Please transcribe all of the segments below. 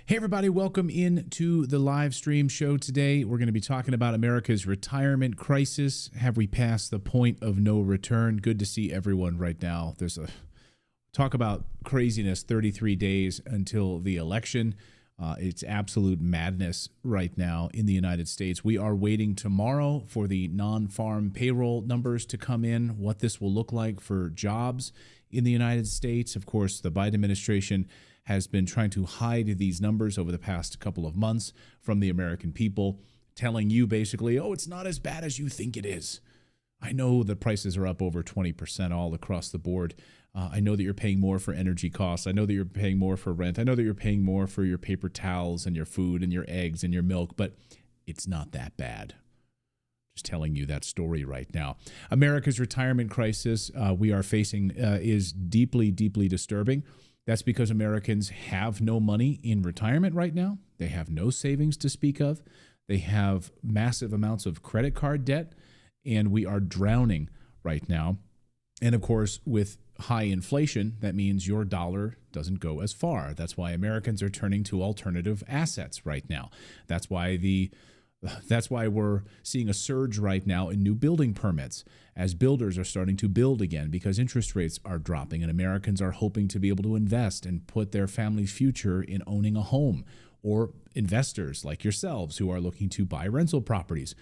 Hey everybody, welcome into the live stream show today. We're going to be talking about America's retirement crisis. Have we passed the point of no return? Good to see everyone right now. There's a talk about craziness, 33 days until the election. It's absolute madness right now in the United States. We are waiting tomorrow for the non-farm payroll numbers to come in, what this will look like for jobs in the United States. Of course, the Biden administration has been trying to hide these numbers over the past couple of months from the American people, telling you basically, oh, it's not as bad as you think it is. I know the prices are up over 20% all across the board. I know that you're paying more for energy costs. I know that you're paying more for rent. I know that you're paying more for your paper towels and your food and your eggs and your milk, but it's not that bad. Just telling you that story right now. America's retirement crisis we are facing is deeply, deeply disturbing. That's because Americans have no money in retirement right now. They have no savings to speak of. They have massive amounts of credit card debt, and we are drowning right now. And of course, with high inflation, that means your dollar doesn't go as far. That's why Americans are turning to alternative assets right now. That's why we're seeing a surge right now in new building permits as builders are starting to build again because interest rates are dropping and Americans are hoping to be able to invest and put their family's future in owning a home, or investors like yourselves who are looking to buy rental properties.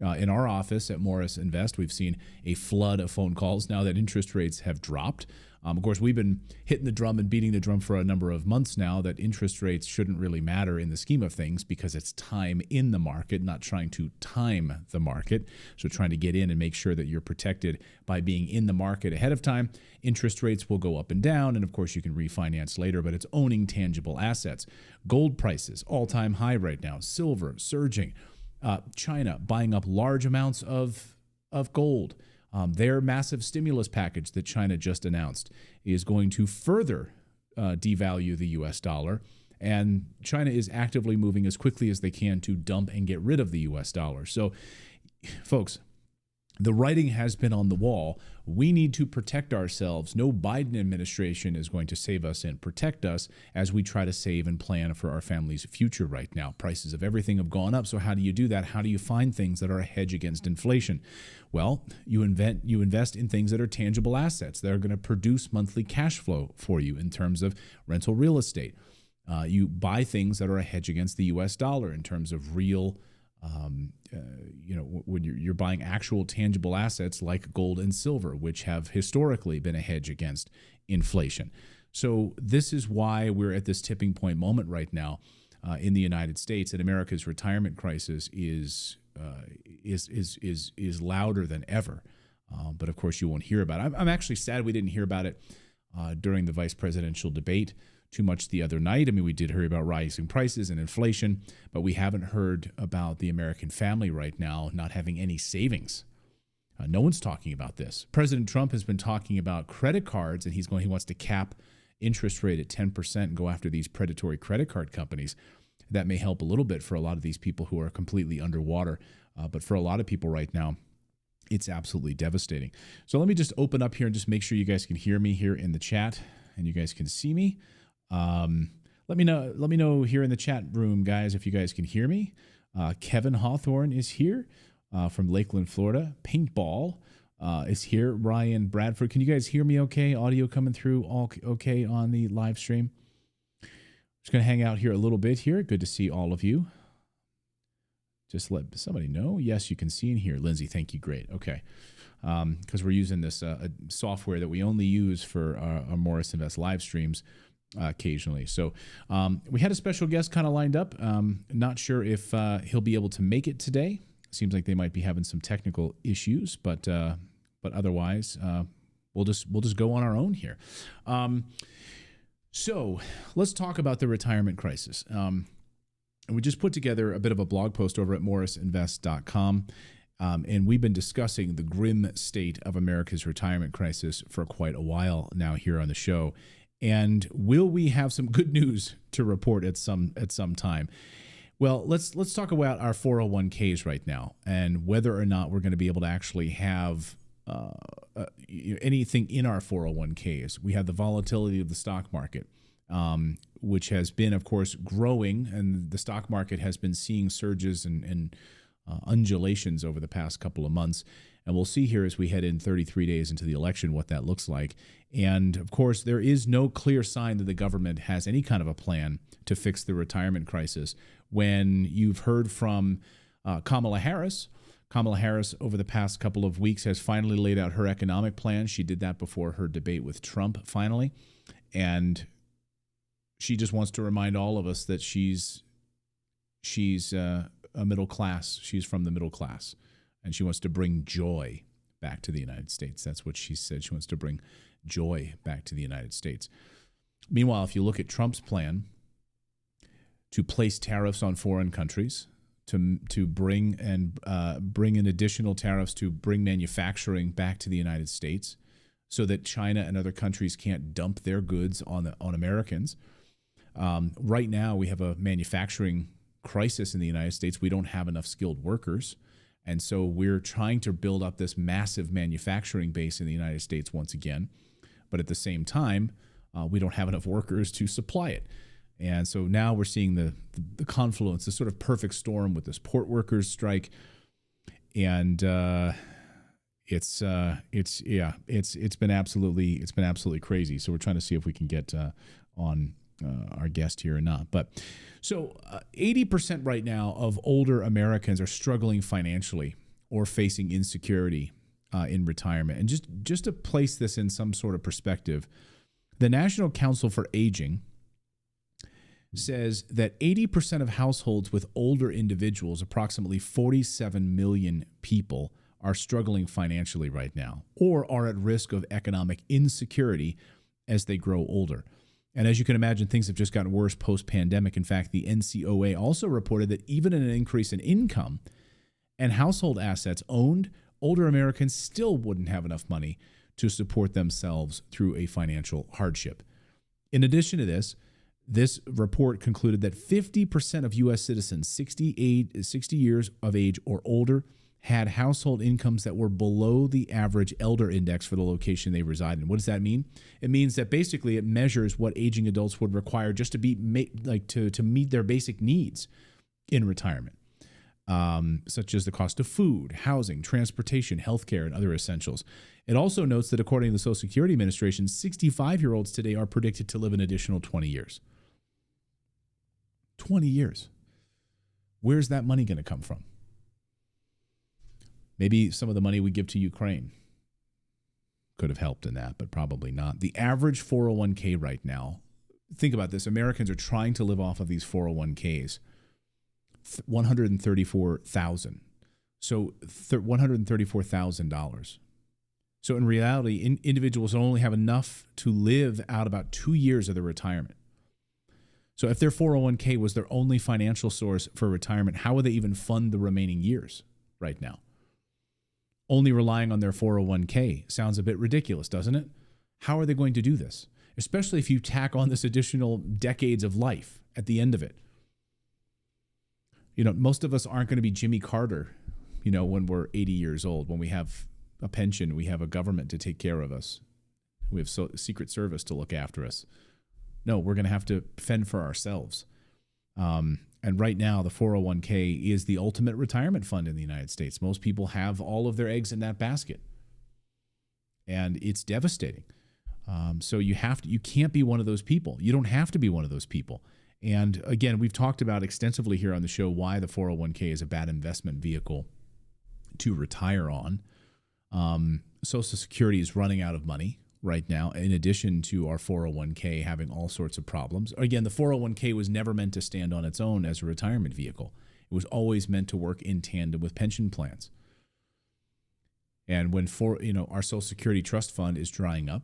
In our office at Morris Invest, we've seen a flood of phone calls now that interest rates have dropped. Of course, we've been hitting the drum and beating the drum for a number of months now that interest rates shouldn't really matter in the scheme of things because it's time in the market, not trying to time the market. So trying to get in and make sure that you're protected by being in the market ahead of time. Interest rates will go up and down, and of course you can refinance later, but it's owning tangible assets. Gold prices, all-time high right now. Silver, surging. China buying up large amounts of gold. Their massive stimulus package that China just announced is going to further devalue the U.S. dollar. And China is actively moving as quickly as they can to dump and get rid of the U.S. dollar. So, folks, the writing has been on the wall. We need to protect ourselves. No Biden administration is going to save us and protect us as we try to save and plan for our family's future right now. Prices of everything have gone up. So how do you do that? How do you find things that are a hedge against inflation? Well, you invest in things that are tangible assets that are going to produce monthly cash flow for you in terms of rental real estate. You buy things that are a hedge against the U.S. dollar in terms of real when you're buying actual tangible assets like gold and silver, which have historically been a hedge against inflation. So this is why we're at this tipping point moment right now in the United States, and America's retirement crisis is louder than ever. But of course, you won't hear about it. I'm actually sad we didn't hear about it during the vice presidential debate too much the other night. I mean, we did hear about rising prices and inflation, but we haven't heard about the American family right now not having any savings. No one's talking about this. President Trump has been talking about credit cards, and he wants to cap interest rate at 10% and go after these predatory credit card companies. That may help a little bit for a lot of these people who are completely underwater. But for a lot of people right now, it's absolutely devastating. So let me just open up here and just make sure you guys can hear me here in the chat and you guys can see me. Let me know here in the chat room, guys, if you guys can hear me. Kevin Hawthorne is here from Lakeland, Florida. Paintball is here. Ryan Bradford, can you guys hear me okay? Audio coming through all okay on the live stream? Just going to hang out here a little bit here. Good to see all of you. Just let somebody know. Yes, you can see and hear. Lindsay, thank you. Great. Okay. Because we're using this software that we only use for our Morris Invest live streams occasionally. So we had a special guest kind of lined up. Not sure if he'll be able to make it today. Seems like they might be having some technical issues, but otherwise we'll just go on our own here. So let's talk about the retirement crisis. And we just put together a bit of a blog post over at morrisinvest.com. And we've been discussing the grim state of America's retirement crisis for quite a while now here on the show. And will we have some good news to report at some time? Well, let's talk about our 401ks right now and whether or not we're going to be able to actually have anything in our 401ks. We have the volatility of the stock market. which has been, of course, growing, and the stock market has been seeing surges and undulations over the past couple of months. And we'll see here as we head in 33 days into the election what that looks like. And, of course, there is no clear sign that the government has any kind of a plan to fix the retirement crisis. When you've heard from Kamala Harris, over the past couple of weeks, has finally laid out her economic plan. She did that before her debate with Trump, finally. And she just wants to remind all of us that she's a middle class. She's from the middle class. And she wants to bring joy back to the United States. That's what she said. She wants to bring joy back to the United States. Meanwhile, if you look at Trump's plan to place tariffs on foreign countries, to bring in additional tariffs to bring manufacturing back to the United States, so that China and other countries can't dump their goods on Americans. Right now, we have a manufacturing crisis in the United States. We don't have enough skilled workers. And so we're trying to build up this massive manufacturing base in the United States once again. But at the same time, we don't have enough workers to supply it. And so now we're seeing the confluence, the sort of perfect storm with this port workers strike. And it's been absolutely crazy. So we're trying to see if we can get on our guest here or not. But so 80% right now of older Americans are struggling financially or facing insecurity in retirement. And just to place this in some sort of perspective, the National Council for Aging says that 80% of households with older individuals, approximately 47 million people, are struggling financially right now or are at risk of economic insecurity as they grow older. And as you can imagine, things have just gotten worse post-pandemic. In fact, the NCOA also reported that even in an increase in income and household assets owned, older Americans still wouldn't have enough money to support themselves through a financial hardship. In addition to this report concluded that 50% of U.S. citizens 60 years of age or older had household incomes that were below the average elder index for the location they reside in. What does that mean? It means that basically it measures what aging adults would require just to to meet their basic needs in retirement, such as the cost of food, housing, transportation, healthcare, and other essentials. It also notes that according to the Social Security Administration, 65-year-olds today are predicted to live an additional 20 years. 20 years. Where's that money going to come from? Maybe some of the money we give to Ukraine could have helped in that, but probably not. The average 401k right now, think about this. Americans are trying to live off of these 401ks, $134,000. So $134,000. So in reality, individuals only have enough to live out about 2 years of their retirement. So if their 401k was their only financial source for retirement, how would they even fund the remaining years right now? Only relying on their 401k sounds a bit ridiculous, doesn't it? How are they going to do this? Especially if you tack on this additional decades of life at the end of it. Most of us aren't going to be Jimmy Carter, when we're 80 years old, when we have a pension, we have a government to take care of us. We have Secret Service to look after us. No, we're going to have to fend for ourselves. And right now, the 401k is the ultimate retirement fund in the United States. Most people have all of their eggs in that basket. And it's devastating. So you can't be one of those people. You don't have to be one of those people. And again, we've talked about extensively here on the show why the 401k is a bad investment vehicle to retire on. Social Security is running out of money right now, in addition to our 401k having all sorts of problems. Again, the 401k was never meant to stand on its own as a retirement vehicle. It was always meant to work in tandem with pension plans. And when our Social Security trust fund is drying up,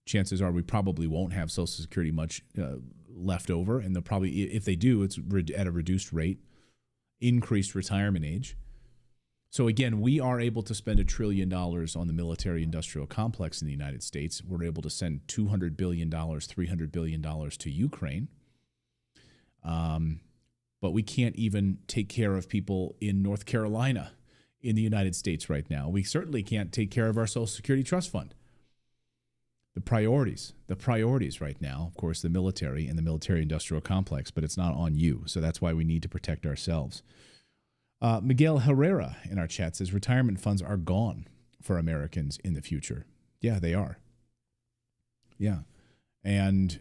chances are we probably won't have Social Security much left over, and they'll probably, if they do, it's at a reduced rate, increased retirement age. So again, we are able to spend $1 trillion on the military-industrial complex in the United States. We're able to send $200 billion, $300 billion to Ukraine. But we can't even take care of people in North Carolina in the United States right now. We certainly can't take care of our Social Security Trust Fund. The priorities right now, of course, the military and the military-industrial complex, but it's not on you. So that's why we need to protect ourselves. Miguel Herrera in our chat says retirement funds are gone for Americans in the future. Yeah, they are. Yeah. And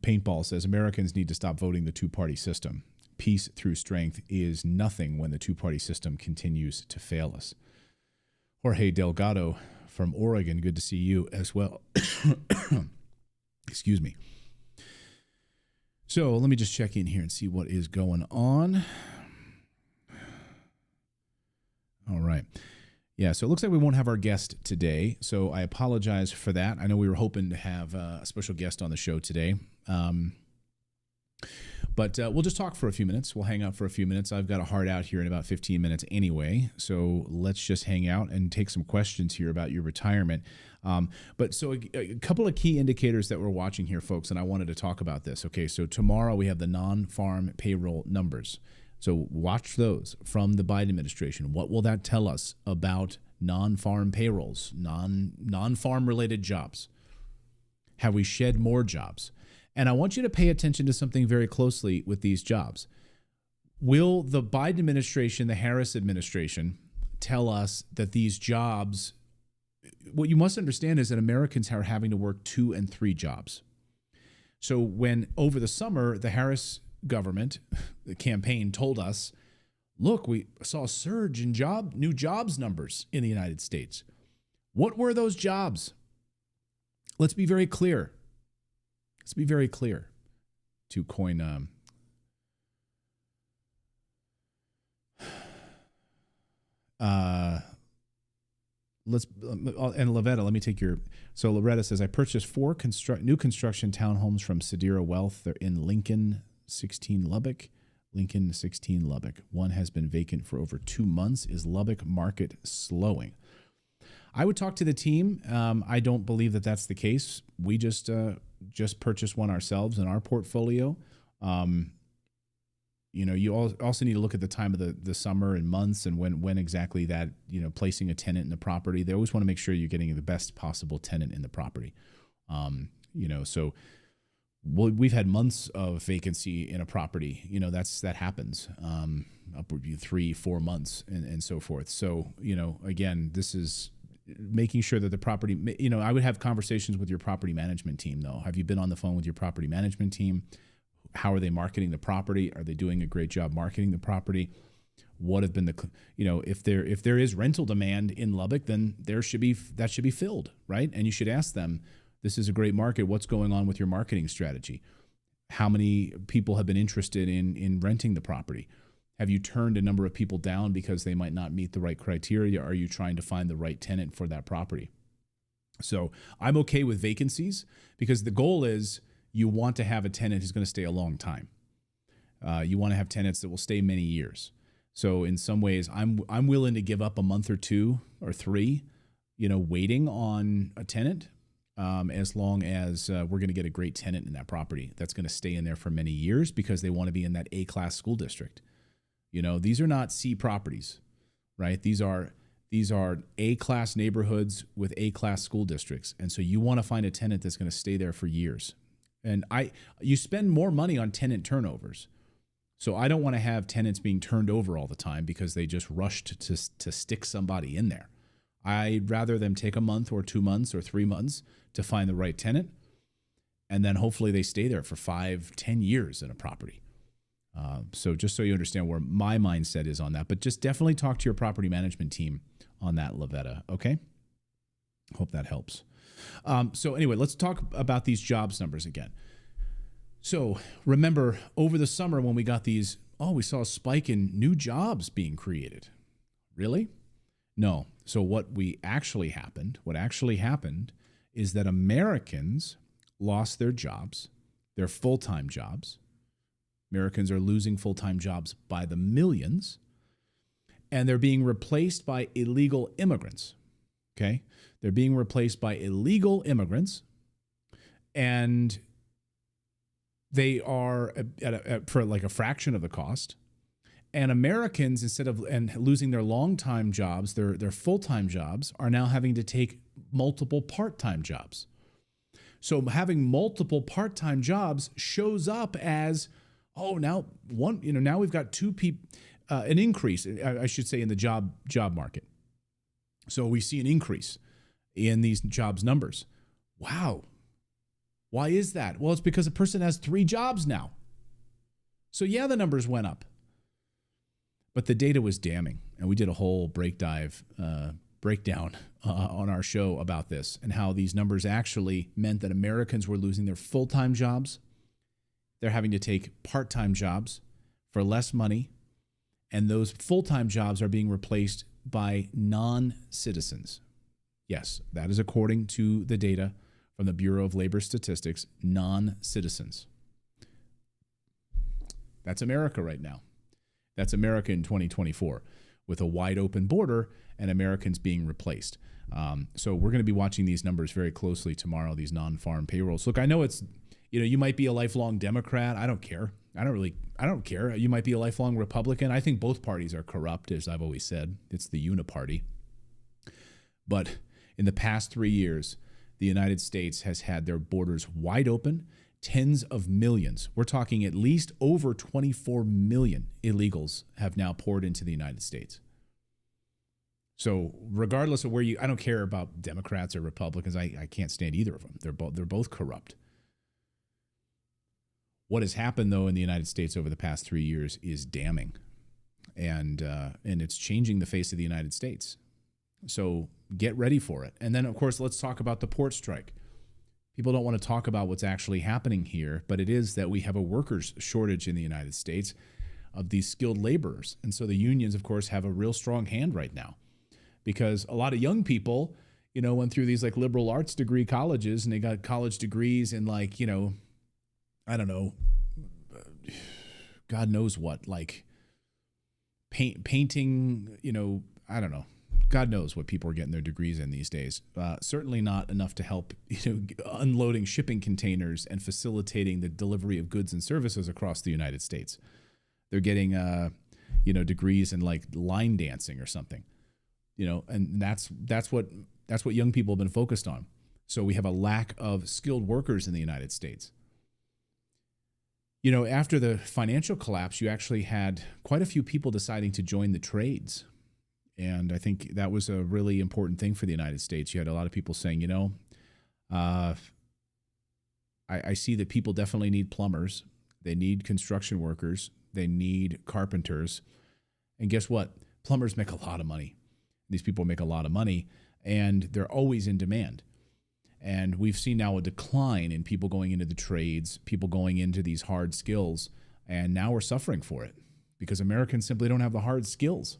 Paintball says Americans need to stop voting the two-party system. Peace through strength is nothing when the two-party system continues to fail us. Jorge Delgado from Oregon, good to see you as well. Excuse me. So let me just check in here and see what is going on. All right. Yeah, so it looks like we won't have our guest today, so I apologize for that. I know we were hoping to have a special guest on the show today, but we'll just talk for a few minutes. We'll hang out for a few minutes. I've got a hard out here in about 15 minutes anyway, so let's just hang out and take some questions here about your retirement. But so a couple of key indicators that we're watching here, folks, and I wanted to talk about this. Okay, so tomorrow we have the non-farm payroll numbers. So watch those from the Biden administration. What will that tell us about non-farm payrolls, non-farm related jobs? Have we shed more jobs? And I want you to pay attention to something very closely with these jobs. Will the Biden administration, the Harris administration, tell us that these jobs, what you must understand is that Americans are having to work 2 and 3 jobs. So when over the summer, the Harris government, the campaign told us, look, we saw a surge in new jobs numbers in the United States. What were those jobs? Let's be very clear. Let's be very clear, to coin and Lavetta, let me take your. So Loretta says, I purchased 4 new construction townhomes from Sedera Wealth. They're in Lincoln 16 Lubbock. One has been vacant for over 2 months. Is Lubbock market slowing? I would talk to the team. I don't believe that that's the case. We just purchased one ourselves in our portfolio. You also need to look at the time of the summer and months and when exactly that, placing a tenant in the property. They always want to make sure you're getting the best possible tenant in the property. So we've had months of vacancy in a property. That happens, upward 3-4 months and so forth. So, again, this is making sure that the property, I would have conversations with your property management team though. Have you been on the phone with your property management team? How are they marketing the property? Are they doing a great job marketing the property? What have been if there is rental demand in Lubbock, then that should be filled, right? And you should ask them, this is a great market. What's going on with your marketing strategy? How many people have been interested in renting the property? Have you turned a number of people down because they might not meet the right criteria? Are you trying to find the right tenant for that property? So I'm okay with vacancies because the goal is you want to have a tenant who's going to stay a long time. You want to have tenants that will stay many years. So in some ways, I'm willing to give up a month or 2 or 3, waiting on a tenant, as long as we're going to get a great tenant in that property that's going to stay in there for many years because they want to be in that A-class school district. These are not C properties, right? These are A-class neighborhoods with A-class school districts. And so you want to find a tenant that's going to stay there for years. And you spend more money on tenant turnovers. So I don't want to have tenants being turned over all the time because they just rushed to stick somebody in there. I'd rather them take a month or 2 months or 3 months to find the right tenant. And then hopefully they stay there for 5-10 years in a property. So just so you understand where my mindset is on that, but just definitely talk to your property management team on that, Lavetta. Okay. Hope that helps. So anyway, let's talk about these jobs numbers again. So remember over the summer when we got these, we saw a spike in new jobs being created. Really? No. So what actually happened is that Americans lost their jobs, their full-time jobs. Americans are losing full-time jobs by the millions, and they're being replaced by illegal immigrants. Okay? They're being replaced by illegal immigrants, and they are for like a fraction of the cost. And Americans, instead of losing their long-time jobs, their full-time jobs, are now having to take multiple part-time jobs. So having multiple part-time jobs shows up as, oh, now now we've got two people, an increase, I should say, in the job market. So we see an increase in these jobs numbers. Wow. Why is that? Well, it's because a person has 3 jobs now. So yeah, the numbers went up. But the data was damning. And we did a whole breakdown on our show about this and how these numbers actually meant that Americans were losing their full-time jobs. They're having to take part-time jobs for less money. And those full-time jobs are being replaced by non-citizens. Yes, that is according to the data from the Bureau of Labor Statistics, non-citizens. That's America right now. That's America in 2024 with a wide open border and Americans being replaced. So we're going to be watching these numbers very closely tomorrow, these non-farm payrolls. Look, I know it's, you might be a lifelong Democrat. I don't care. I don't care. You might be a lifelong Republican. I think both parties are corrupt, as I've always said. It's the uniparty. But in the past 3 years, the United States has had their borders wide open. Tens of millions. We're talking at least over 24 million illegals have now poured into the United States. So regardless of where I don't care about Democrats or Republicans. I can't stand either of them. They're both corrupt. What has happened, though, in the United States over the past 3 years is damning, and it's changing the face of the United States. So get ready for it. And then, of course, let's talk about the port strike. People don't want to talk about what's actually happening here, but it is that we have a workers shortage in the United States of these skilled laborers. And so the unions, of course, have a real strong hand right now because a lot of young people, went through these like liberal arts degree colleges and they got college degrees in like, I don't know, God knows what, like painting, I don't know. God knows what people are getting their degrees in these days. Certainly not enough to help, unloading shipping containers and facilitating the delivery of goods and services across the United States. They're getting, degrees in like line dancing or something, and that's what young people have been focused on. So we have a lack of skilled workers in the United States. After the financial collapse, you actually had quite a few people deciding to join the trades. And I think that was a really important thing for the United States. You had a lot of people saying, I see that people definitely need plumbers. They need construction workers. They need carpenters. And guess what? Plumbers make a lot of money. These people make a lot of money, and they're always in demand. And we've seen now a decline in people going into the trades, people going into these hard skills, and now we're suffering for it because Americans simply don't have the hard skills.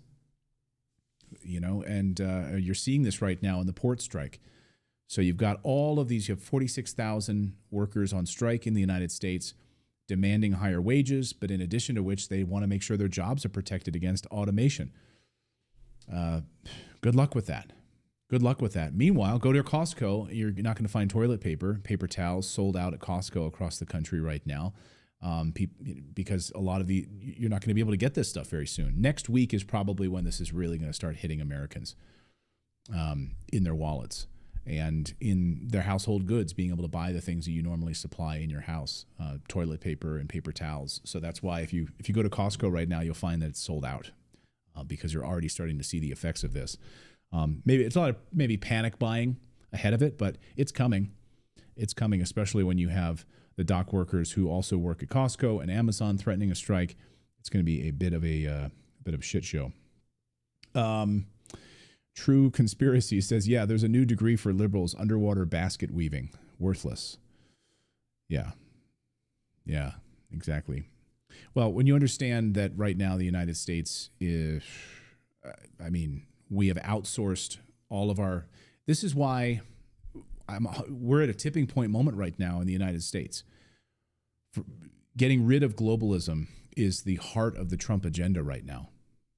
And you're seeing this right now in the port strike. So you've got all of these, you have 46,000 workers on strike in the United States demanding higher wages, but in addition to which they want to make sure their jobs are protected against automation. Good luck with that. Good luck with that. Meanwhile, go to Costco. You're not going to find toilet paper. Paper towels sold out at Costco across the country right now. Because a lot of you're not going to be able to get this stuff very soon. Next week is probably when this is really going to start hitting Americans in their wallets and in their household goods, being able to buy the things that you normally supply in your house, toilet paper and paper towels. So that's why if you go to Costco right now, you'll find that it's sold out because you're already starting to see the effects of this. Maybe it's a lot of panic buying ahead of it, but it's coming. It's coming, especially when you have the dock workers who also work at Costco and Amazon threatening a strike. It's going to be a bit of a shit show. True Conspiracy says, yeah, there's a new degree for liberals, underwater basket weaving. Worthless. Yeah, exactly. Well, when you understand that right now the United States is, we have outsourced all of our, this is why we're at a tipping point moment right now in the United States. Getting rid of globalism is the heart of the Trump agenda right now.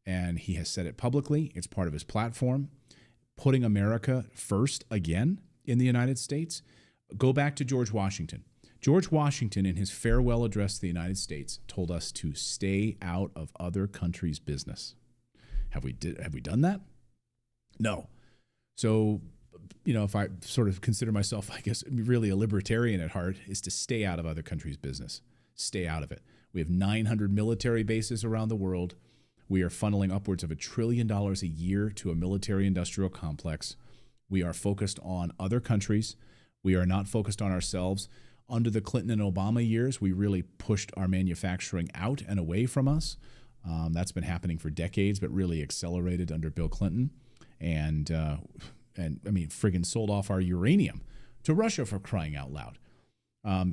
And he has said it publicly. It's part of his platform. Putting America first again in the United States. Go back to George Washington. George Washington, in his farewell address to the United States, told us to stay out of other countries' business. Have we done that? No. So if I sort of consider myself, I guess, really a libertarian at heart, is to stay out of other countries' business. Stay out of it. We have 900 military bases around the world. We are funneling upwards of $1 trillion a year to a military-industrial complex. We are focused on other countries. We are not focused on ourselves. Under the Clinton and Obama years, we really pushed our manufacturing out and away from us. That's been happening for decades, but really accelerated under Bill Clinton. And I mean, friggin' sold off our uranium to Russia, for crying out loud.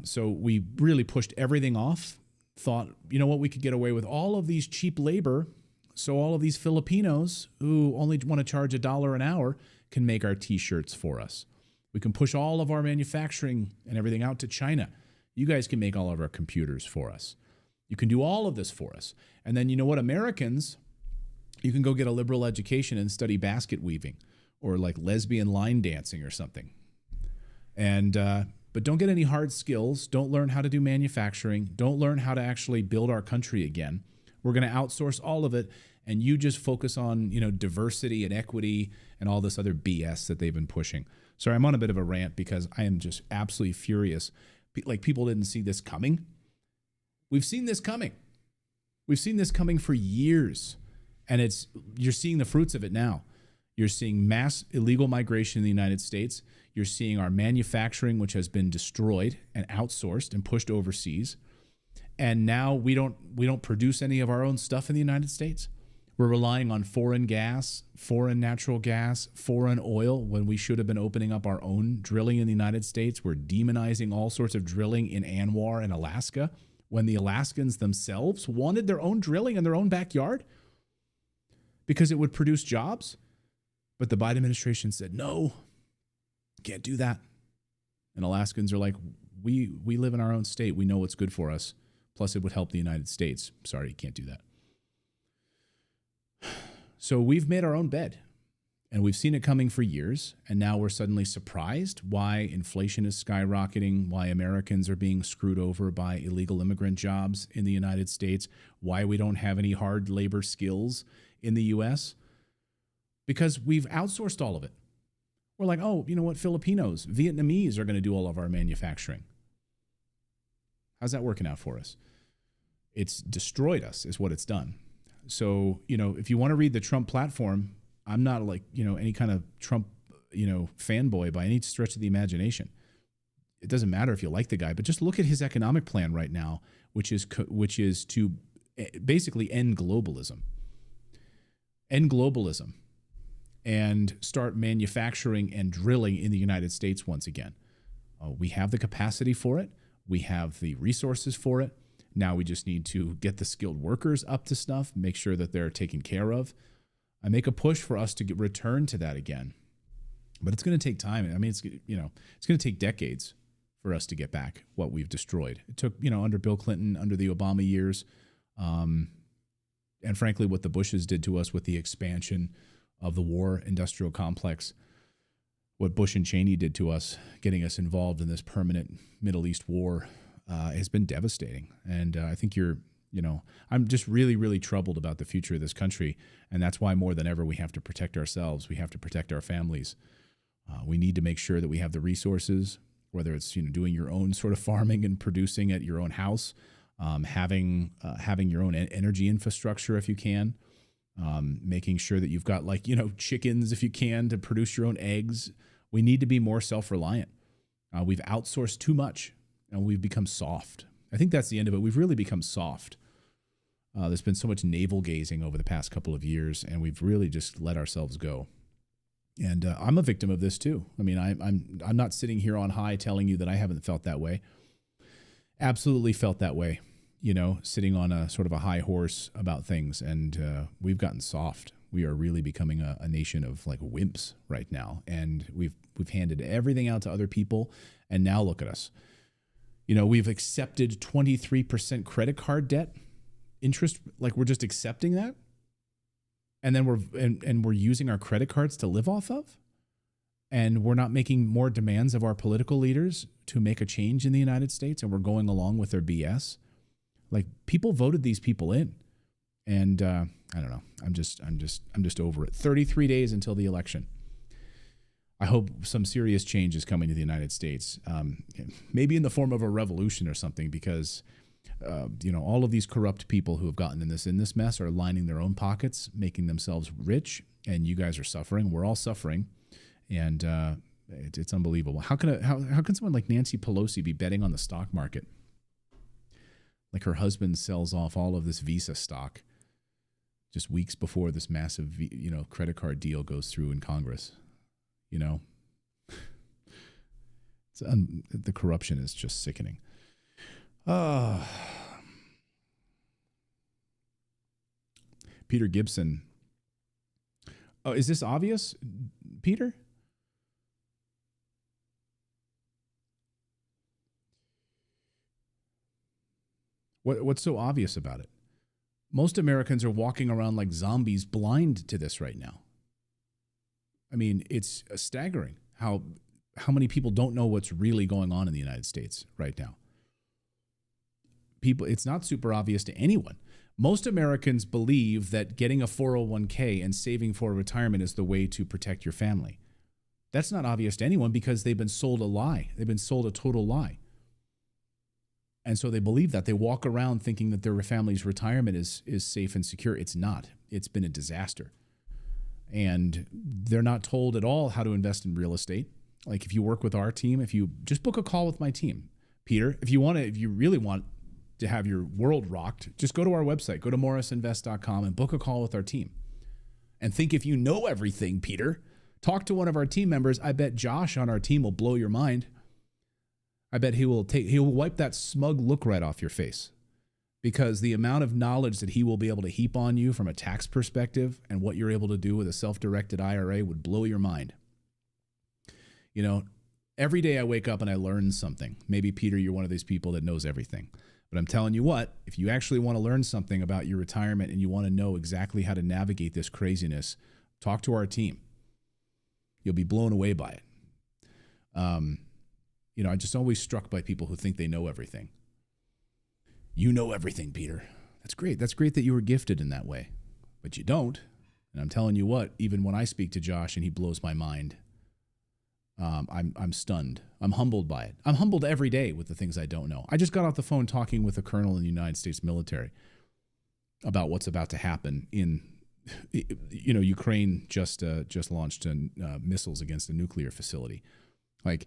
So we really pushed everything off, thought, you know what, we could get away with all of these cheap labor. So all of these Filipinos who only want to charge $1 an hour can make our T-shirts for us. We can push all of our manufacturing and everything out to China. You guys can make all of our computers for us. You can do all of this for us. And then, you know what, Americans, you can go get a liberal education and study basket weaving or like lesbian line dancing or something. And but don't get any hard skills. Don't learn how to do manufacturing. Don't learn how to actually build our country again. We're going to outsource all of it, and you just focus on, diversity and equity and all this other BS that they've been pushing. Sorry, I'm on a bit of a rant because I am just absolutely furious. Like, people didn't see this coming. We've seen this coming. We've seen this coming for years, and you're seeing the fruits of it now. You're seeing mass illegal migration in the United States. You're seeing our manufacturing, which has been destroyed and outsourced and pushed overseas. And now we don't produce any of our own stuff in the United States. We're relying on foreign gas, foreign natural gas, foreign oil when we should have been opening up our own drilling in the United States. We're demonizing all sorts of drilling in Anwar and Alaska when the Alaskans themselves wanted their own drilling in their own backyard because it would produce jobs. But the Biden administration said, no, can't do that. And Alaskans are like, we live in our own state. We know what's good for us. Plus, it would help the United States. Sorry, you can't do that. So we've made our own bed, and we've seen it coming for years, and now we're suddenly surprised why inflation is skyrocketing, why Americans are being screwed over by illegal immigrant jobs in the United States, why we don't have any hard labor skills in the U.S., because we've outsourced all of it. We're like, oh, you know what, Filipinos, Vietnamese are going to do all of our manufacturing. How's that working out for us? It's destroyed us, is what it's done. So, if you want to read the Trump platform, I'm not like, any kind of Trump, fanboy by any stretch of the imagination. It doesn't matter if you like the guy, but just look at his economic plan right now, which is to basically end globalism. End globalism and start manufacturing and drilling in the United States once again. We have the capacity for it. We have the resources for it. Now we just need to get the skilled workers up to snuff, make sure that they're taken care of, and make a push for us to return to that again. But it's going to take time. I mean, it's going to take decades for us to get back what we've destroyed. It took, under Bill Clinton, under the Obama years, and frankly, what the Bushes did to us with the expansion of the war industrial complex, what Bush and Cheney did to us, getting us involved in this permanent Middle East war, has been devastating. And I think I'm just really, really troubled about the future of this country. And that's why more than ever, we have to protect ourselves. We have to protect our families. We need to make sure that we have the resources, whether it's, doing your own sort of farming and producing at your own house, having your own energy infrastructure if you can, making sure that you've got chickens if you can to produce your own eggs. We need to be more self-reliant. We've outsourced too much and we've become soft. I think that's the end of it. We've really become soft. There's been so much navel gazing over the past couple of years, and we've really just let ourselves go. And I'm a victim of this too. I mean, I'm not sitting here on high telling you that I haven't felt that way. Absolutely felt that way. Sitting on a sort of a high horse about things, and we've gotten soft. We are really becoming a nation of like wimps right now, and we've handed everything out to other people, and now look at us. We've accepted 23% credit card debt interest, like we're just accepting that, and then we're using our credit cards to live off of, and we're not making more demands of our political leaders to make a change in the United States, and we're going along with their BS. Like, people voted these people in, and I don't know. I'm just over it. 33 days until the election. I hope some serious change is coming to the United States, maybe in the form of a revolution or something, because all of these corrupt people who have gotten in this mess are lining their own pockets, making themselves rich, and you guys are suffering. We're all suffering, and it's unbelievable. How can someone like Nancy Pelosi be betting on the stock market? Like her husband sells off all of this Visa stock just weeks before this massive, credit card deal goes through in Congress. The corruption is just sickening. Peter Gibson. Oh, is this obvious, Peter? What's so obvious about it? Most Americans are walking around like zombies, blind to this right now. I mean, it's staggering how many people don't know what's really going on in the United States right now. It's not super obvious to anyone. Most Americans believe that getting a 401k and saving for retirement is the way to protect your family. That's not obvious to anyone because they've been sold a lie. They've been sold a total lie. And so they believe that. They walk around thinking that their family's retirement is safe and secure. It's not. It's been a disaster. And they're not told at all how to invest in real estate. Like if you work with our team, if you just book a call with my team, Peter, if you really want to have your world rocked, just go to our website, go to morrisinvest.com and book a call with our team. And think if you know everything, Peter, talk to one of our team members. I bet Josh on our team will blow your mind. I bet he will wipe that smug look right off your face, because the amount of knowledge that he will be able to heap on you from a tax perspective and what you're able to do with a self-directed IRA would blow your mind. Every day I wake up and I learn something. Maybe, Peter, you're one of these people that knows everything. But I'm telling you what, if you actually want to learn something about your retirement and you want to know exactly how to navigate this craziness, talk to our team. You'll be blown away by it. I'm just always struck by people who think they know everything. You know everything, Peter. That's great. That's great that you were gifted in that way, but you don't. And I'm telling you what, even when I speak to Josh and he blows my mind, I'm stunned. I'm humbled by it. I'm humbled every day with the things I don't know. I just got off the phone talking with a colonel in the United States military about what's about to happen in, Ukraine just launched missiles against a nuclear facility. Like,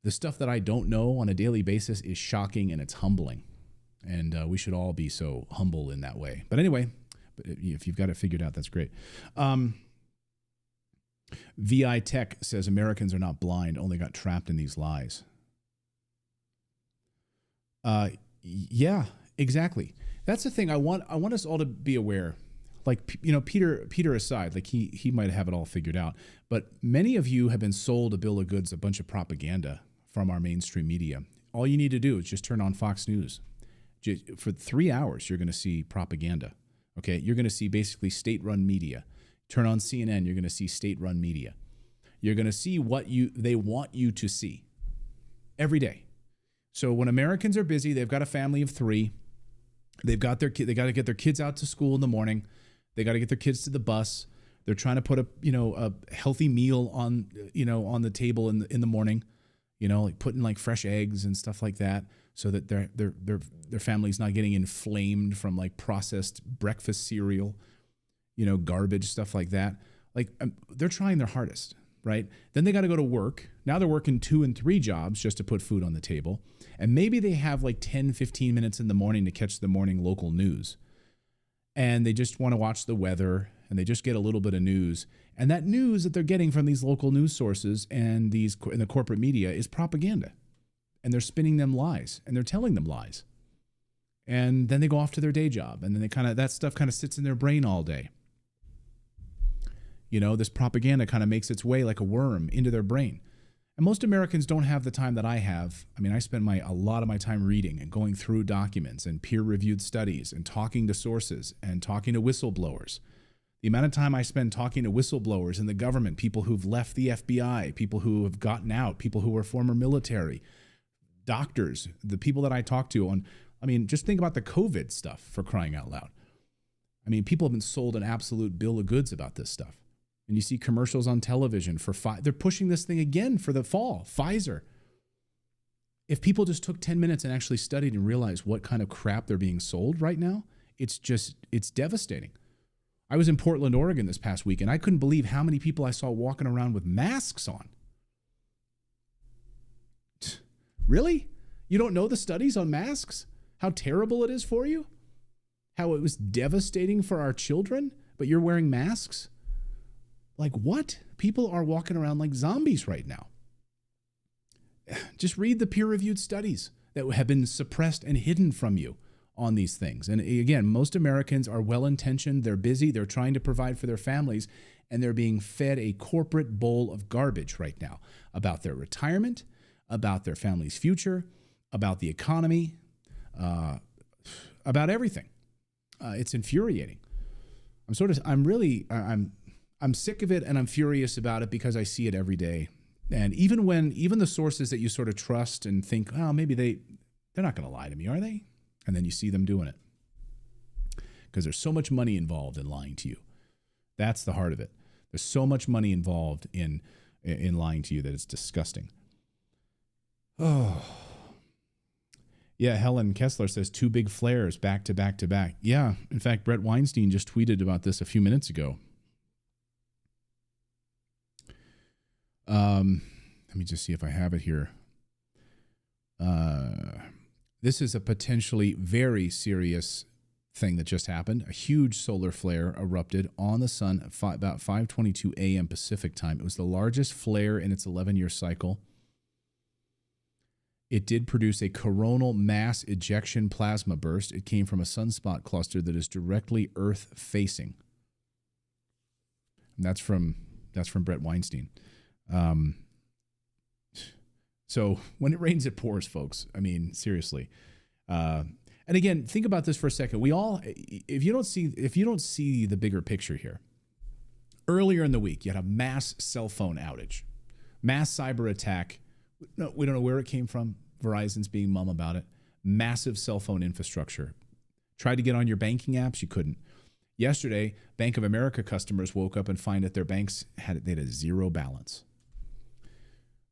the stuff that I don't know on a daily basis is shocking and it's humbling. And we should all be so humble in that way. But anyway, if you've got it figured out, that's great. VI Tech says Americans are not blind, only got trapped in these lies. Yeah, exactly. That's the thing. I want us all to be aware. Like, Peter aside, like he might have it all figured out. But many of you have been sold a bill of goods, a bunch of propaganda from our mainstream media. All you need to do is just turn on Fox News. For 3 hours, you're going to see propaganda. Okay, you're going to see basically state-run media. Turn on CNN, you're going to see state-run media. You're going to see what they want you to see every day. So when Americans are busy, they've got a family of 3. They got to get their kids out to school in the morning. They got to get their kids to the bus. They're trying to put a healthy meal on the table in the morning. Like putting like fresh eggs and stuff like that, so that their family's not getting inflamed from like processed breakfast cereal, garbage, stuff like that. Like they're trying their hardest, right? Then they got to go to work. Now they're working 2 and 3 jobs just to put food on the table. And maybe they have like 10, 15 minutes in the morning to catch the morning local news. And they just want to watch the weather, and they just get a little bit of news. And that news that they're getting from these local news sources and the corporate media is propaganda. And they're spinning them lies, and they're telling them lies. And then they go off to their day job, and then that stuff kind of sits in their brain all day. This propaganda kind of makes its way like a worm into their brain. And most Americans don't have the time that I have. I mean, I spend a lot of my time reading and going through documents and peer-reviewed studies and talking to sources and talking to whistleblowers. The amount of time I spend talking to whistleblowers in the government, people who've left the FBI, people who have gotten out, people who were former military, doctors, the people that I talk to just think about the COVID stuff, for crying out loud. I mean, people have been sold an absolute bill of goods about this stuff. And you see commercials on television for they're pushing this thing again for the fall, Pfizer. If people just took 10 minutes and actually studied and realized what kind of crap they're being sold right now, it's devastating. I was in Portland, Oregon this past week, and I couldn't believe how many people I saw walking around with masks on. Really? You don't know the studies on masks? How terrible it is for you? How it was devastating for our children, but you're wearing masks? Like what? People are walking around like zombies right now. Just read the peer-reviewed studies that have been suppressed and hidden from you on these things. And again, most Americans are well-intentioned. They're busy. They're trying to provide for their families, and they're being fed a corporate bowl of garbage right now about their retirement, about their family's future, about the economy, about everything. It's infuriating. I'm sick of it, and I'm furious about it because I see it every day. And even the sources that you sort of trust and think, oh, maybe they're not going to lie to me, are they? And then you see them doing it because there's so much money involved in lying to you. That's the heart of it. There's so much money involved in lying to you that it's disgusting. Oh, yeah. Helen Kessler says 2 big flares back to back to back. Yeah. In fact, Brett Weinstein just tweeted about this a few minutes ago. Let me just see if I have it here. This is a potentially very serious thing that just happened. A huge solar flare erupted on the sun at about 5:22 a.m. Pacific time. It was the largest flare in its 11-year cycle. It did produce a coronal mass ejection plasma burst. It came from a sunspot cluster that is directly Earth-facing. And that's from Brett Weinstein. So when it rains, it pours, folks. I mean, seriously. And again, think about this for a second. If you don't see the bigger picture here, earlier in the week, you had a mass cell phone outage, mass cyber attack. No, we don't know where it came from. Verizon's being mum about it. Massive cell phone infrastructure. Tried to get on your banking apps, you couldn't. Yesterday, Bank of America customers woke up and find that their banks had a zero balance.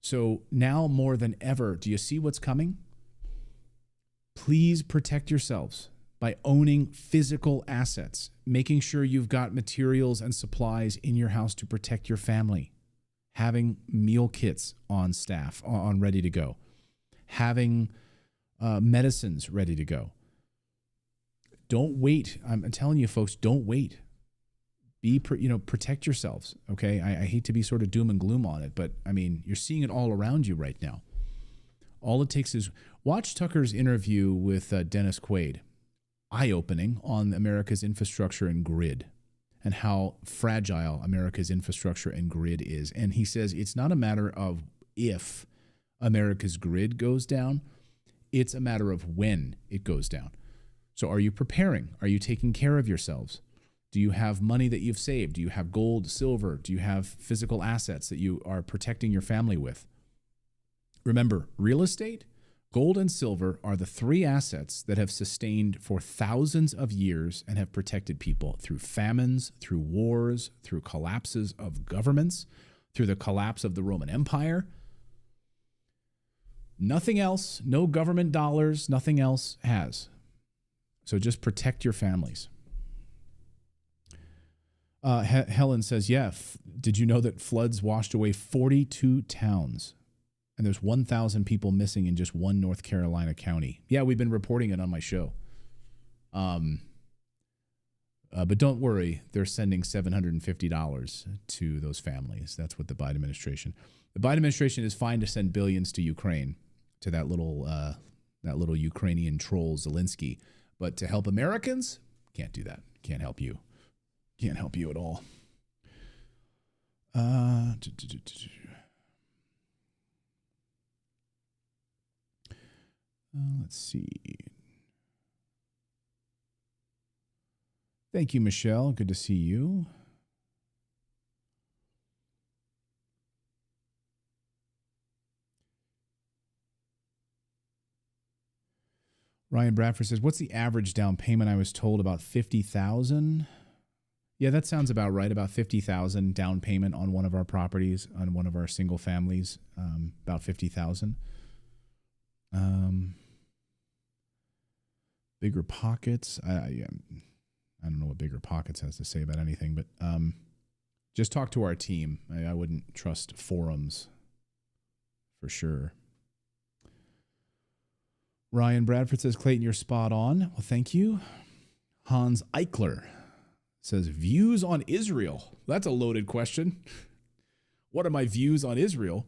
So now more than ever, do you see what's coming? Please protect yourselves by owning physical assets, making sure you've got materials and supplies in your house to protect your family, having meal kits on staff, on ready to go, having medicines ready to go. Don't wait. I'm telling you, folks, don't wait. Protect yourselves. Okay. I hate to be sort of doom and gloom on it, but I mean, you're seeing it all around you right now. All it takes is watch Tucker's interview with Dennis Quaid, eye-opening on America's infrastructure and grid and how fragile America's infrastructure and grid is. And he says it's not a matter of if America's grid goes down, it's a matter of when it goes down. So are you preparing? Are you taking care of yourselves? Do you have money that you've saved? Do you have gold, silver? Do you have physical assets that you are protecting your family with? Remember, real estate, gold, and silver are the 3 assets that have sustained for thousands of years and have protected people through famines, through wars, through collapses of governments, through the collapse of the Roman Empire. Nothing else, no government dollars, nothing else has. So just protect your families. Helen says, yeah, did you know that floods washed away 42 towns? And there's 1,000 people missing in just one North Carolina county. Yeah, we've been reporting it on my show. But don't worry, they're sending $750 to those families. That's what the Biden administration is fine to send billions to Ukraine, to that little Ukrainian troll Zelensky. But to help Americans, can't do that. Can't help you. Can't help you at all. Let's see. Thank you, Michelle. Good to see you. Ryan Bradford says, what's the average down payment? I was told about $50,000. Yeah, that sounds about right. About 50,000 down payment on one of our properties, on one of our single families. About 50,000. Bigger pockets. I don't know what bigger pockets has to say about anything, but just talk to our team. I wouldn't trust forums for sure. Ryan Bradford says, Clayton, you're spot on. Well, thank you. Hans Eichler says, views on Israel. That's a loaded question. What are my views on Israel?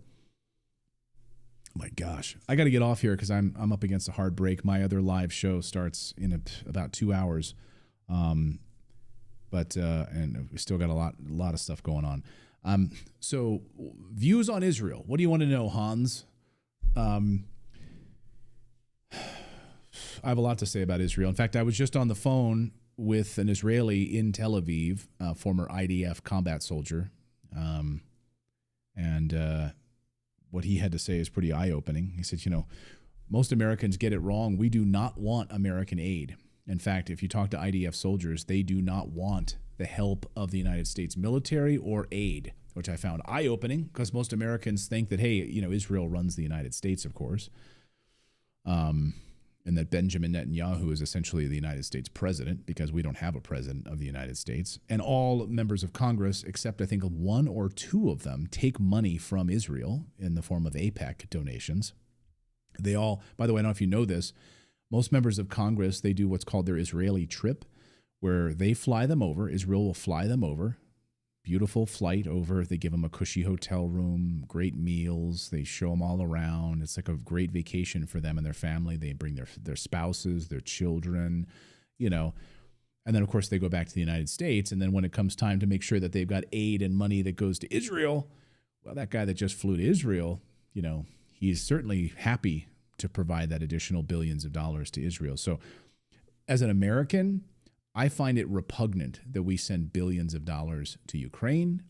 Oh my gosh. I got to get off here because I'm up against a hard break. My other live show starts in about 2 hours. And we still got a lot of stuff going on. So views on Israel. What do you want to know, Hans? I have a lot to say about Israel. In fact, I was just on the phone with an Israeli in Tel Aviv, former IDF combat soldier. And what he had to say is pretty eye-opening. He said, most Americans get it wrong. We do not want American aid. In fact, if you talk to IDF soldiers, they do not want the help of the United States military or aid, which I found eye-opening because most Americans think that, hey, Israel runs the United States, of course. And that Benjamin Netanyahu is essentially the United States president because we don't have a president of the United States. And all members of Congress, except I think one or two of them, take money from Israel in the form of AIPAC donations. They all, by the way, I don't know if you know this, most members of Congress, they do what's called their Israeli trip, where they fly them over. Israel will fly them over. Beautiful flight over. They give them a cushy hotel room, great meals. They show them all around. It's like a great vacation for them and their family. They bring their spouses, their children, And then, of course, they go back to the United States. And then when it comes time to make sure that they've got aid and money that goes to Israel, well, that guy that just flew to Israel, he's certainly happy to provide that additional billions of dollars to Israel. So as an American, I find it repugnant that we send billions of dollars to Ukraine,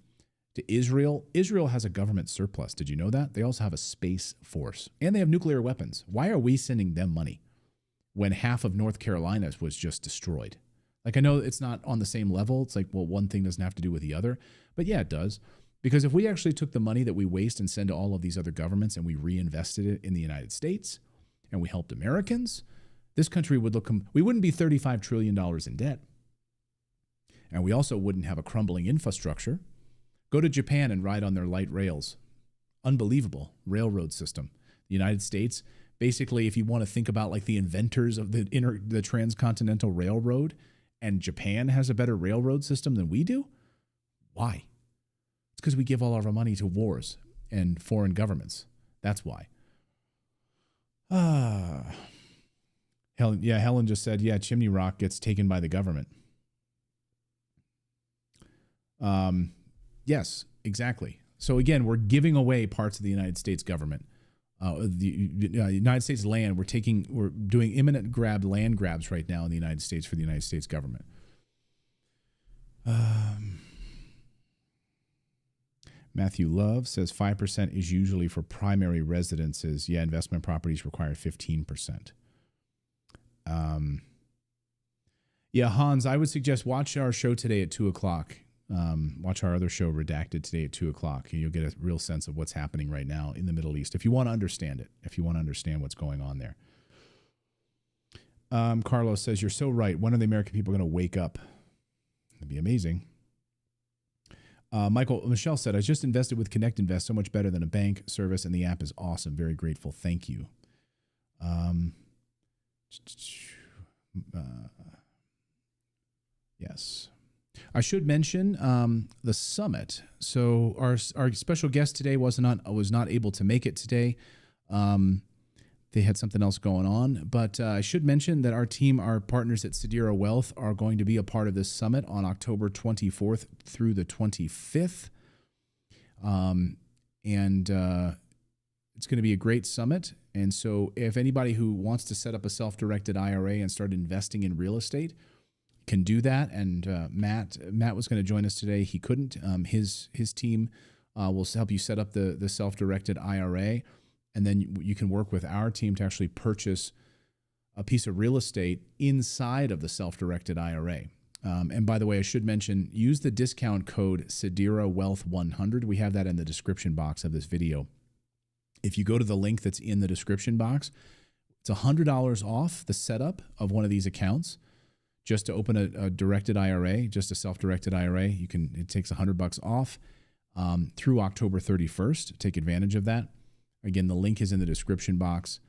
to Israel. Israel has a government surplus. Did you know that? They also have a space force, and they have nuclear weapons. Why are we sending them money when half of North Carolina was just destroyed? Like, I know it's not on the same level. It's like, well, one thing doesn't have to do with the other. But yeah, it does. Because if we actually took the money that we waste and send to all of these other governments and we reinvested it in the United States and we helped Americans, this country would we wouldn't be $35 trillion in debt. And we also wouldn't have a crumbling infrastructure. Go to Japan and ride on their light rails. Unbelievable railroad system. The United States, basically, if you want to think about like the inventors of the transcontinental railroad, and Japan has a better railroad system than we do, why? It's because we give all of our money to wars and foreign governments. That's why. Helen just said, Chimney Rock gets taken by the government. Yes, exactly. So again, we're giving away parts of the United States government. The United States land, we're doing imminent land grabs right now in the United States for the United States government. Matthew Love says 5% is usually for primary residences. Yeah, investment properties require 15%. Hans, I would suggest watch our show today at 2:00. Watch our other show, Redacted, today at 2:00. You'll get a real sense of what's happening right now in the Middle East, if you want to understand it, if you want to understand what's going on there. Carlos says, you're so right. When are the American people going to wake up? That'd be amazing. Michelle said, I just invested with Connect Invest, so much better than a bank service, and the app is awesome. Very grateful. Thank you. Yes. I should mention the summit. So our special guest today was not able to make it today. They had something else going on. But I should mention that our partners at Sedera Wealth are going to be a part of this summit on October 24th through the 25th. It's going to be a great summit. And so if anybody who wants to set up a self-directed IRA and start investing in real estate can do that. And Matt was going to join us today. He couldn't. His team will help you set up the self-directed IRA. And then you can work with our team to actually purchase a piece of real estate inside of the self-directed IRA. And by the way, I should mention, use the discount code SEDIRAWealth100. We have that in the description box of this video. If you go to the link that's in the description box, it's $100 off the setup of one of these accounts. Just to open a directed IRA, just a self-directed IRA, it takes $100 off through October 31st. Take advantage of that. Again, the link is in the description box.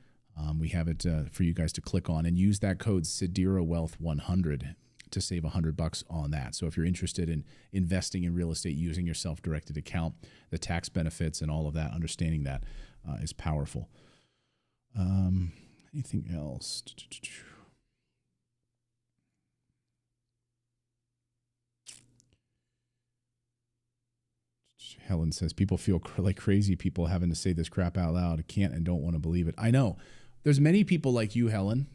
We have it for you guys to click on and use that code SEDIRAWealth100 to save $100 on that. So if you're interested in investing in real estate using your self-directed account, the tax benefits and all of that, understanding that is powerful. Anything else? Helen says, people feel like crazy people having to say this crap out loud. Can't and don't want to believe it. I know. There's many people like you, Helen,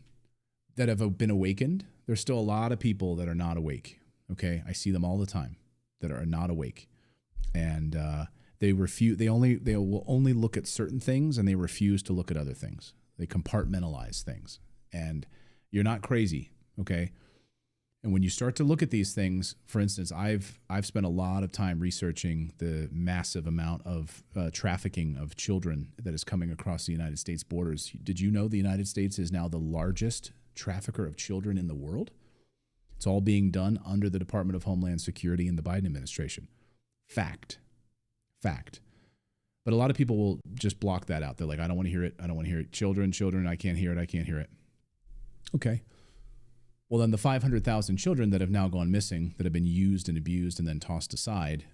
that have been awakened. There's still a lot of people that are not awake. Okay. I see them all the time that are not awake. And they refuse. They will only look at certain things and they refuse to look at other things. They compartmentalize things. And you're not crazy. Okay. And when you start to look at these things, for instance, I've spent a lot of time researching the massive amount of trafficking of children that is coming across the United States borders. Did you know the United States is now the largest trafficker of children in the world? It's all being done under the Department of Homeland Security and the Biden administration. Fact. But a lot of people will just block that out. They're like, I don't want to hear it. I don't want to hear it. Children, I can't hear it. Okay. Well, then the 500,000 children that have now gone missing, that have been used and abused and then tossed aside,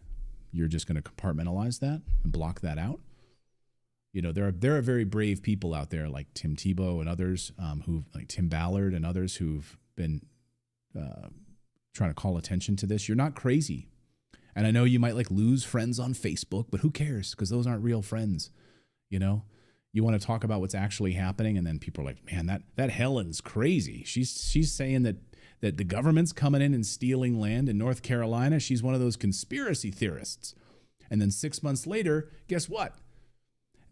you're just going to compartmentalize that and block that out? You know, there are very brave people out there like Tim Tebow and others, like Tim Ballard and others who've been trying to call attention to this. You're not crazy. And I know you might lose friends on Facebook, but who cares? Because those aren't real friends, you know? You want to talk about what's actually happening, and then people are like, man, that Helen's crazy. She's saying that the government's coming in and stealing land in North Carolina. She's one of those conspiracy theorists. And then 6 months later, guess what?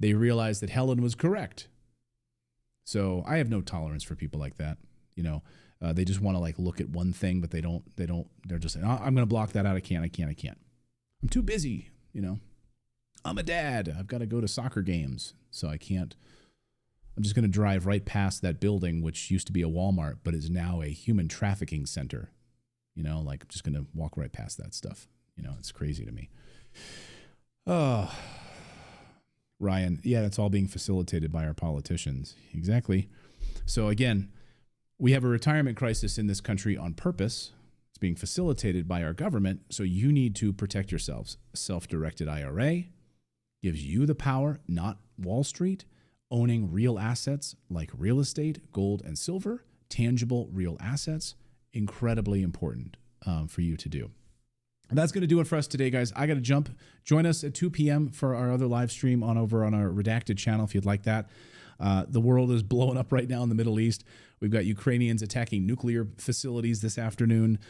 They realized that Helen was correct. So I have no tolerance for people like that. You know, they just want to look at one thing, but they're just saying, oh, I'm going to block that out. I can't. I'm too busy, you know. I'm a dad. I've got to go to soccer games, so I can't. I'm just going to drive right past that building, which used to be a Walmart, but is now a human trafficking center. You know, I'm just going to walk right past that stuff. You know, it's crazy to me. Oh, Ryan. Yeah, that's all being facilitated by our politicians. Exactly. So again, we have a retirement crisis in this country on purpose. It's being facilitated by our government. So you need to protect yourselves. Self-directed IRA gives you the power, not Wall Street, owning real assets like real estate, gold, and silver, tangible real assets, incredibly important for you to do. And that's going to do it for us today, guys. I got to jump. Join us at 2 p.m. for our other live stream over on our Redacted channel if you'd like that. The world is blowing up right now in the Middle East. We've got Ukrainians attacking nuclear facilities this afternoon.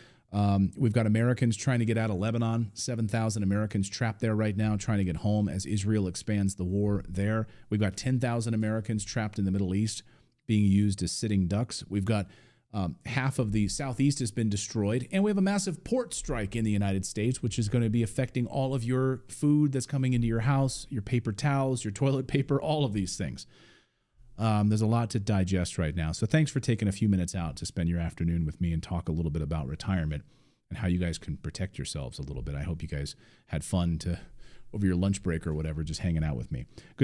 We've got Americans trying to get out of Lebanon, 7,000 Americans trapped there right now trying to get home as Israel expands the war there. We've got 10,000 Americans trapped in the Middle East being used as sitting ducks. We've got half of the Southeast has been destroyed, and we have a massive port strike in the United States, which is going to be affecting all of your food that's coming into your house, your paper towels, your toilet paper, all of these things. There's a lot to digest right now. So thanks for taking a few minutes out to spend your afternoon with me and talk a little bit about retirement and how you guys can protect yourselves a little bit. I hope you guys had fun over your lunch break or whatever, just hanging out with me. Good.